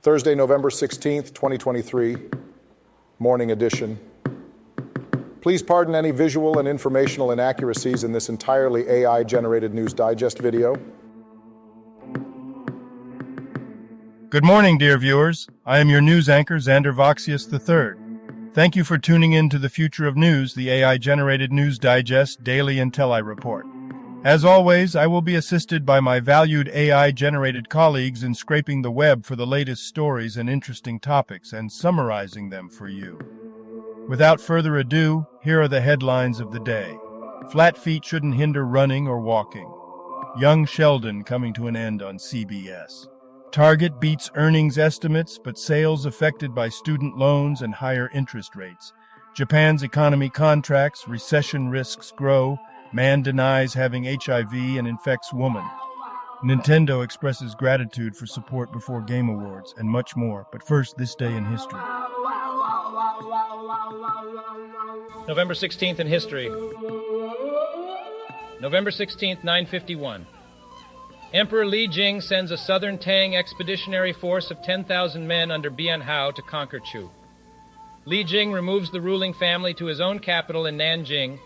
Thursday, November 16th, 2023, morning edition. Please pardon any visual and informational inaccuracies in this entirely AI-generated News Digest video. Good morning, dear viewers. I am your news anchor, Xander Voxius III. Thank you for tuning in to the Future of News, the AI-generated News Digest Daily Intellireport. As always, I will be assisted by my valued AI-generated colleagues in scraping the web for the latest stories and interesting topics and summarizing them for you. Without further ado, here are the headlines of the day. Flat feet shouldn't hinder running or walking. Young Sheldon coming to an end on CBS. Target beats earnings estimates, but sales affected by student loans and higher interest rates. Japan's economy contracts, recession risks grow, man denies having HIV and infects woman. Nintendo expresses gratitude for support before Game Awards, and much more. But first, this day in history. November 16th in history. November 16th, 951. Emperor Li Jing sends a southern Tang expeditionary force of 10,000 men under Bian Hao to conquer Chu. Li Jing removes the ruling family to his own capital in Nanjing,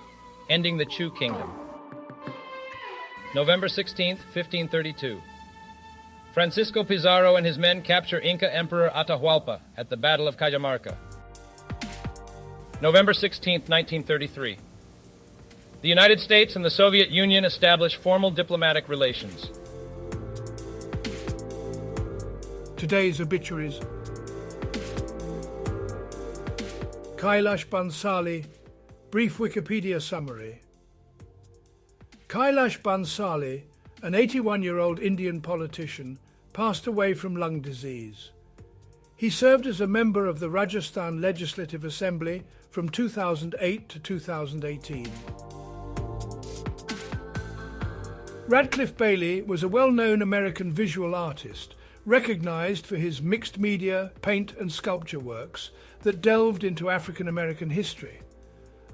ending the Chu kingdom. November 16th, 1532. Francisco Pizarro and his men capture Inca Emperor Atahualpa at the Battle of Cajamarca. November 16th, 1933. The United States and the Soviet Union establish formal diplomatic relations. Today's obituaries. Kailash Bansali, brief Wikipedia summary. Kailash Bansali, an 81-year-old Indian politician, passed away from lung disease. He served as a member of the Rajasthan Legislative Assembly from 2008 to 2018. Radcliffe Bailey was a well-known American visual artist, recognized for his mixed media, paint and sculpture works that delved into African American history.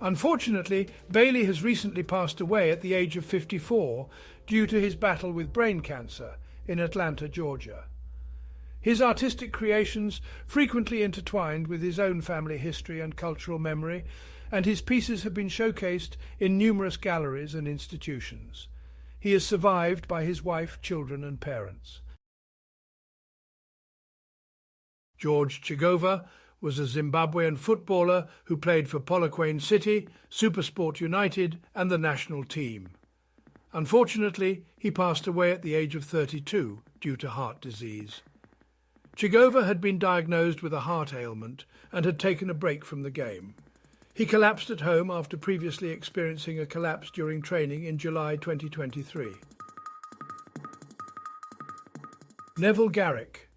Unfortunately, Bailey has recently passed away at the age of 54 due to his battle with brain cancer in Atlanta, Georgia. His artistic creations frequently intertwined with his own family history and cultural memory, and his pieces have been showcased in numerous galleries and institutions. He is survived by his wife, children and parents. George Chigova was a Zimbabwean footballer who played for Polokwane City, Supersport United and the national team. Unfortunately, he passed away at the age of 32 due to heart disease. Chigova had been diagnosed with a heart ailment and had taken a break from the game. He collapsed at home after previously experiencing a collapse during training in July 2023. Neville Garrick,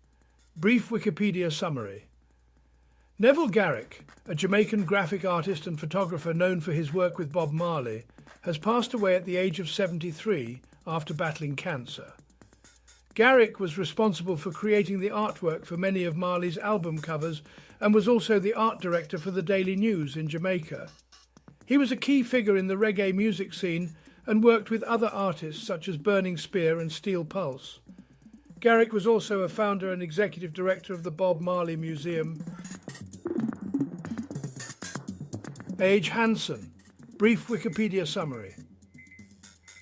brief Wikipedia summary. Neville Garrick, a Jamaican graphic artist and photographer known for his work with Bob Marley, has passed away at the age of 73 after battling cancer. Garrick was responsible for creating the artwork for many of Marley's album covers and was also the art director for the Daily News in Jamaica. He was a key figure in the reggae music scene and worked with other artists such as Burning Spear and Steel Pulse. Garrick was also a founder and executive director of the Bob Marley Museum. Age Hansen, brief Wikipedia summary.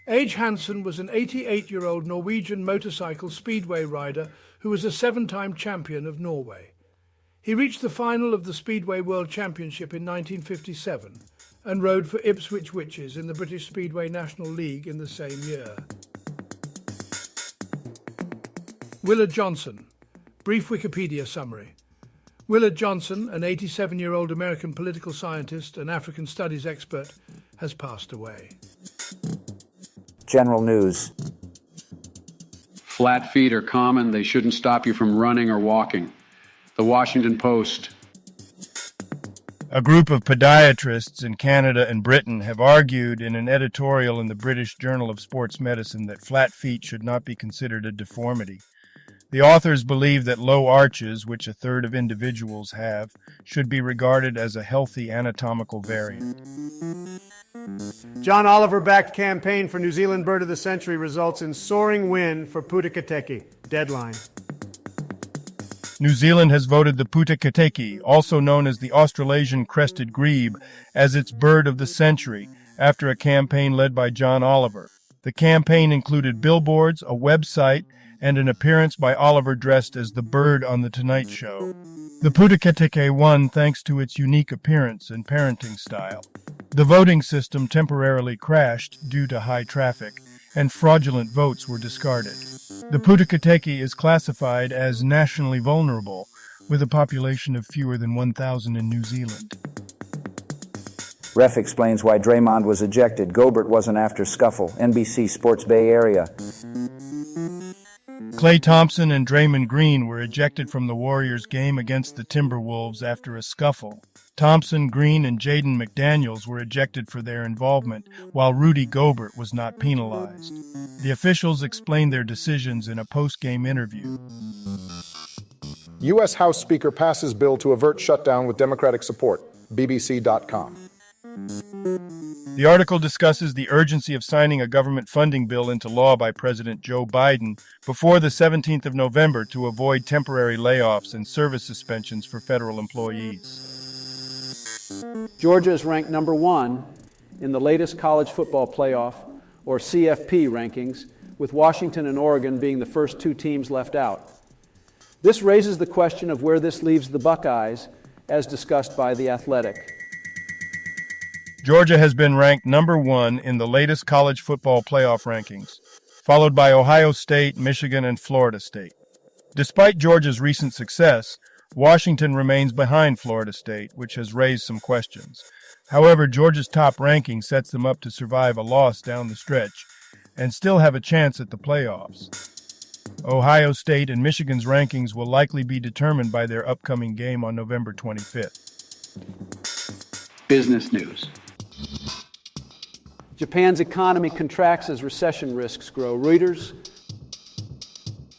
Age Hansen was an 88-year-old Norwegian motorcycle speedway rider who was a 7-time champion of Norway. He reached the final of the Speedway World Championship in 1957 and rode for Ipswich Witches in the British Speedway National League in the same year. Willard Johnson, brief Wikipedia summary. Willard Johnson, an 87-year-old American political scientist and African studies expert, has passed away. General news. Flat feet are common. They shouldn't stop you from running or walking. The Washington Post. A group of podiatrists in Canada and Britain have argued in an editorial in the British Journal of Sports Medicine that flat feet should not be considered a deformity. The authors believe that low arches, which a third of individuals have, should be regarded as a healthy anatomical variant. John Oliver-backed campaign for New Zealand Bird of the Century results in soaring win for Putukateki. Deadline. New Zealand has voted the Putukateki, also known as the Australasian crested grebe, as its bird of the century, after a campaign led by John Oliver. The campaign included billboards, a website, and an appearance by Oliver dressed as the bird on The Tonight Show. The Putukateki won thanks to its unique appearance and parenting style. The voting system temporarily crashed due to high traffic, and fraudulent votes were discarded. The Putukateki is classified as nationally vulnerable, with a population of fewer than 1,000 in New Zealand. Ref explains why Draymond was ejected. Gobert wasn't after scuffle. NBC Sports Bay Area. Klay Thompson and Draymond Green were ejected from the Warriors game against the Timberwolves after a scuffle. Thompson, Green, and Jaden McDaniels were ejected for their involvement, while Rudy Gobert was not penalized. The officials explained their decisions in a post-game interview. U.S. House Speaker passes bill to avert shutdown with Democratic support. BBC.com. The article discusses the urgency of signing a government funding bill into law by President Joe Biden before the 17th of November to avoid temporary layoffs and service suspensions for federal employees. Georgia is ranked number 1 in the latest college football playoff, or CFP, rankings, with Washington and Oregon being the first 2 teams left out. This raises the question of where this leaves the Buckeyes, as discussed by The Athletic. Georgia has been ranked number 1 in the latest college football playoff rankings, followed by Ohio State, Michigan, and Florida State. Despite Georgia's recent success, Washington remains behind Florida State, which has raised some questions. However, Georgia's top ranking sets them up to survive a loss down the stretch and still have a chance at the playoffs. Ohio State and Michigan's rankings will likely be determined by their upcoming game on November 25th. Business news. Japan's economy contracts as recession risks grow. Reuters.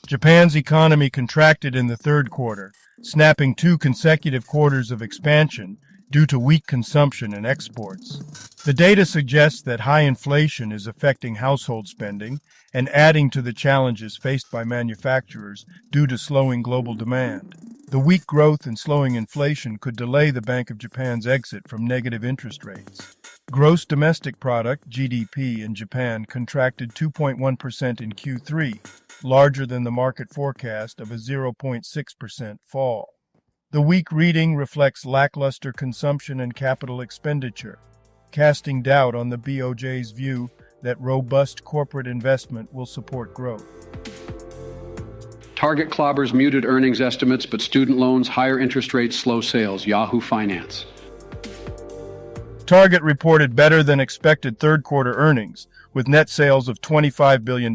Japan's economy contracted in the third quarter, snapping 2 consecutive quarters of expansion due to weak consumption and exports. The data suggests that high inflation is affecting household spending and adding to the challenges faced by manufacturers due to slowing global demand. The weak growth and slowing inflation could delay the Bank of Japan's exit from negative interest rates. Gross domestic product, GDP, in Japan contracted 2.1% in Q3, larger than the market forecast of a 0.6% fall. The weak reading reflects lackluster consumption and capital expenditure, casting doubt on the BOJ's view that robust corporate investment will support growth. Target clobbers muted earnings estimates, but student loans, higher interest rates, slow sales. Yahoo Finance. Target reported better than expected third-quarter earnings, with net sales of $25 billion,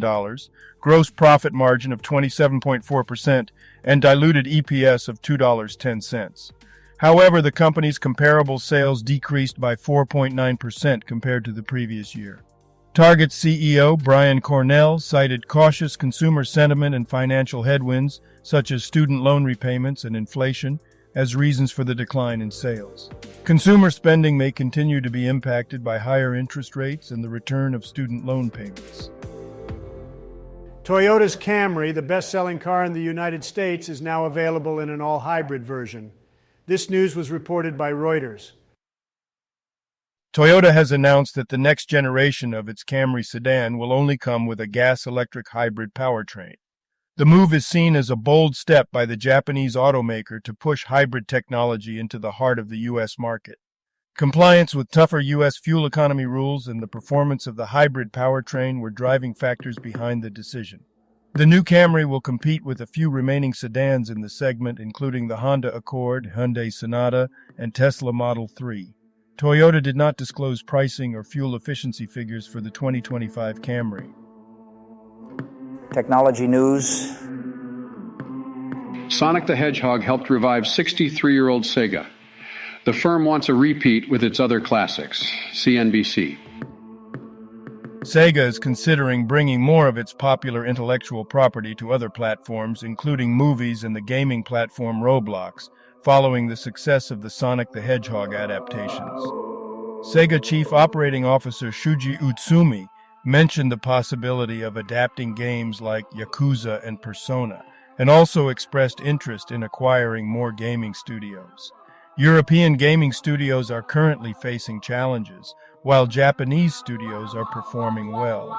gross profit margin of 27.4%, and diluted EPS of $2.10. However, the company's comparable sales decreased by 4.9% compared to the previous year. Target's CEO, Brian Cornell, cited cautious consumer sentiment and financial headwinds, such as student loan repayments and inflation, as reasons for the decline in sales. Consumer spending may continue to be impacted by higher interest rates and the return of student loan payments. Toyota's Camry, the best-selling car in the United States, is now available in an all-hybrid version. This news was reported by Reuters. Toyota has announced that the next generation of its Camry sedan will only come with a gas-electric hybrid powertrain. The move is seen as a bold step by the Japanese automaker to push hybrid technology into the heart of the U.S. market. Compliance with tougher U.S. fuel economy rules and the performance of the hybrid powertrain were driving factors behind the decision. The new Camry will compete with a few remaining sedans in the segment, including the Honda Accord, Hyundai Sonata, and Tesla Model 3. Toyota did not disclose pricing or fuel efficiency figures for the 2025 Camry. Technology news. Sonic the Hedgehog helped revive 63-year-old Sega. The firm wants a repeat with its other classics. CNBC. Sega is considering bringing more of its popular intellectual property to other platforms, including movies and the gaming platform Roblox, following the success of the Sonic the Hedgehog adaptations. Sega Chief Operating Officer Shuji Utsumi mentioned the possibility of adapting games like Yakuza and Persona, and also expressed interest in acquiring more gaming studios. European gaming studios are currently facing challenges, while Japanese studios are performing well.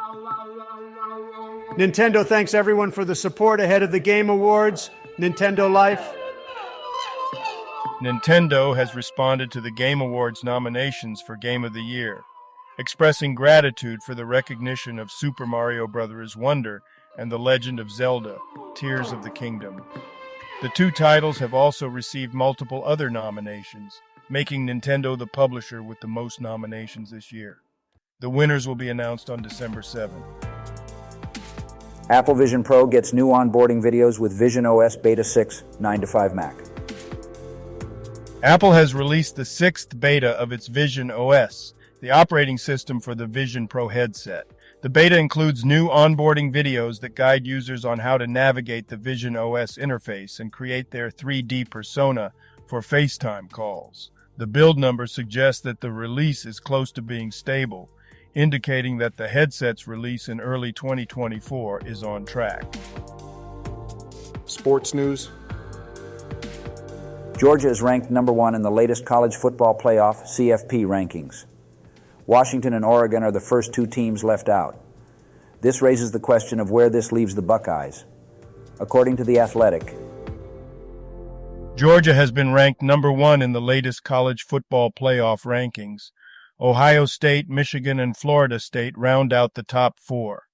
Nintendo thanks everyone for the support ahead of the Game Awards. Nintendo Life. Nintendo has responded to the Game Awards nominations for Game of the Year, expressing gratitude for the recognition of Super Mario Bros. Wonder and The Legend of Zelda: Tears of the Kingdom. The two titles have also received multiple other nominations, making Nintendo the publisher with the most nominations this year. The winners will be announced on December 7th. Apple Vision Pro gets new onboarding videos with Vision OS Beta 6 9 to 5 Mac. Apple has released the 6th beta of its Vision OS, the operating system for the Vision Pro headset. The beta includes new onboarding videos that guide users on how to navigate the Vision OS interface and create their 3D persona for FaceTime calls. The build number suggests that the release is close to being stable, indicating that the headset's release in early 2024 is on track. Sports news. Georgia is ranked number 1 in the latest college football playoff CFP rankings. Washington and Oregon are the first two teams left out. This raises the question of where this leaves the Buckeyes. According to The Athletic, Georgia has been ranked number 1 in the latest college football playoff rankings. Ohio State, Michigan, and Florida State round out the top 4.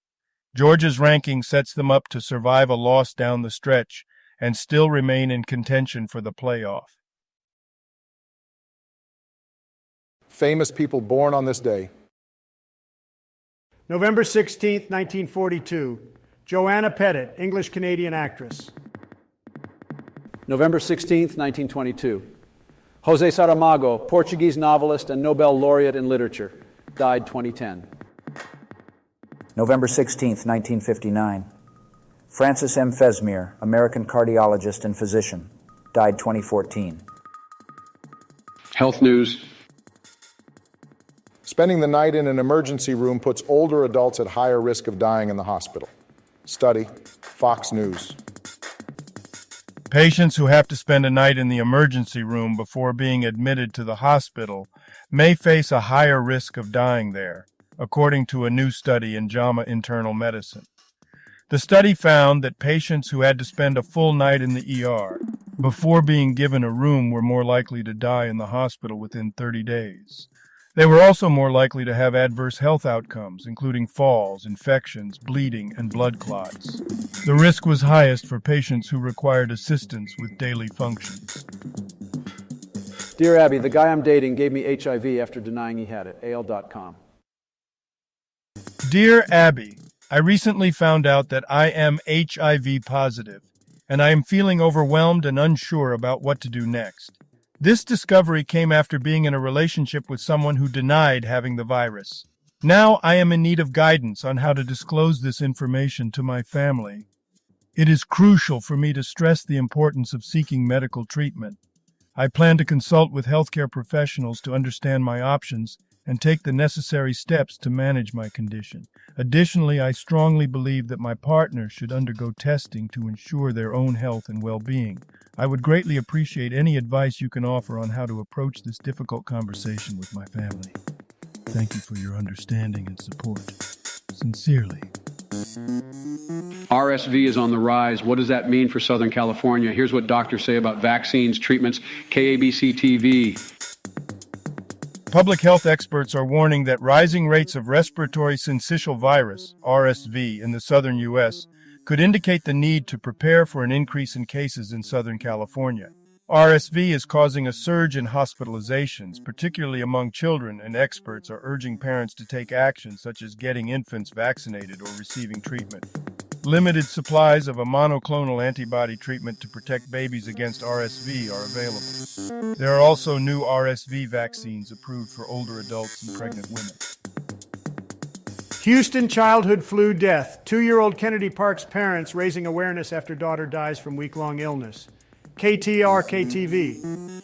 Georgia's ranking sets them up to survive a loss down the stretch and still remain in contention for the playoff. Famous people born on this day. November 16, 1942. Joanna Pettit, English-Canadian actress. November 16, 1922. José Saramago, Portuguese novelist and Nobel laureate in literature, died 2010. November 16, 1959. Francis M. Fesmire, American cardiologist and physician, died 2014. Health news. Spending the night in an emergency room puts older adults at higher risk of dying in the hospital. Study, Fox News. Patients who have to spend a night in the emergency room before being admitted to the hospital may face a higher risk of dying there, according to a new study in JAMA Internal Medicine. The study found that patients who had to spend a full night in the ER before being given a room were more likely to die in the hospital within 30 days. They were also more likely to have adverse health outcomes, including falls, infections, bleeding, and blood clots. The risk was highest for patients who required assistance with daily functions. Dear Abby, the guy I'm dating gave me HIV after denying he had it. AL.com. Dear Abby, I recently found out that I am HIV positive, and I am feeling overwhelmed and unsure about what to do next. This discovery came after being in a relationship with someone who denied having the virus. Now I am in need of guidance on how to disclose this information to my family. It is crucial for me to stress the importance of seeking medical treatment. I plan to consult with healthcare professionals to understand my options and take the necessary steps to manage my condition. Additionally, I strongly believe that my partner should undergo testing to ensure their own health and well-being. I would greatly appreciate any advice you can offer on how to approach this difficult conversation with my family. Thank you for your understanding and support. Sincerely. RSV is on the rise. What does that mean for Southern California? Here's what doctors say about vaccines, treatments. KABC TV. Public health experts are warning that rising rates of respiratory syncytial virus, RSV, in the southern U.S. could indicate the need to prepare for an increase in cases in Southern California. RSV is causing a surge in hospitalizations, particularly among children, and experts are urging parents to take action such as getting infants vaccinated or receiving treatment. Limited supplies of a monoclonal antibody treatment to protect babies against RSV are available. There are also new RSV vaccines approved for older adults and pregnant women. Houston childhood flu death. 2-year-old Kennedy Park's parents raising awareness after daughter dies from week-long illness. KTR-KTV.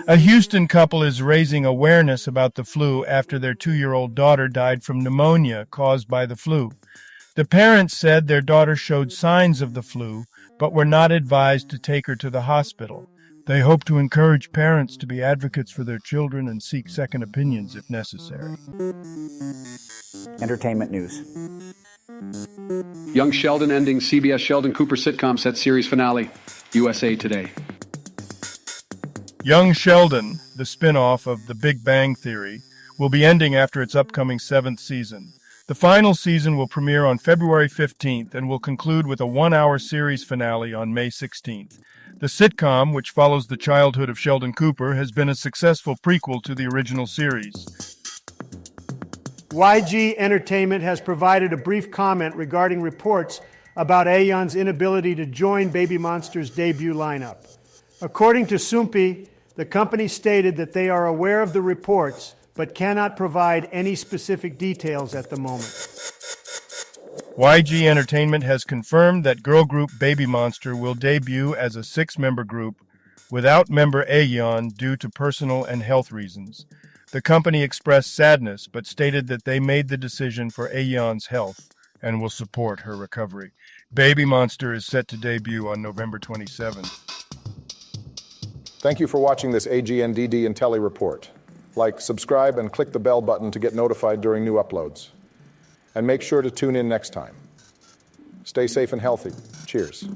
A Houston couple is raising awareness about the flu after their 2-year-old daughter died from pneumonia caused by the flu. The parents said their daughter showed signs of the flu, but were not advised to take her to the hospital. They hope to encourage parents to be advocates for their children and seek second opinions if necessary. Entertainment news. Young Sheldon ending CBS Sheldon Cooper sitcom set series finale. USA Today. Young Sheldon, the spin-off of The Big Bang Theory, will be ending after its upcoming 7th season. The final season will premiere on February 15th and will conclude with a 1-hour series finale on May 16th. The sitcom, which follows the childhood of Sheldon Cooper, has been a successful prequel to the original series. YG Entertainment has provided a brief comment regarding reports about Aeon's inability to join Baby Monster's debut lineup. According to Soompi, the company stated that they are aware of the reports but cannot provide any specific details at the moment. YG Entertainment has confirmed that girl group Baby Monster will debut as a 6-member group without member Aeon due to personal and health reasons. The company expressed sadness but stated that they made the decision for Aeon's health and will support her recovery. Baby Monster is set to debut on November 27th. Thank you for watching this AGNDD Intellireport. Like, subscribe, and click the bell button to get notified during new uploads. And make sure to tune in next time. Stay safe and healthy. Cheers.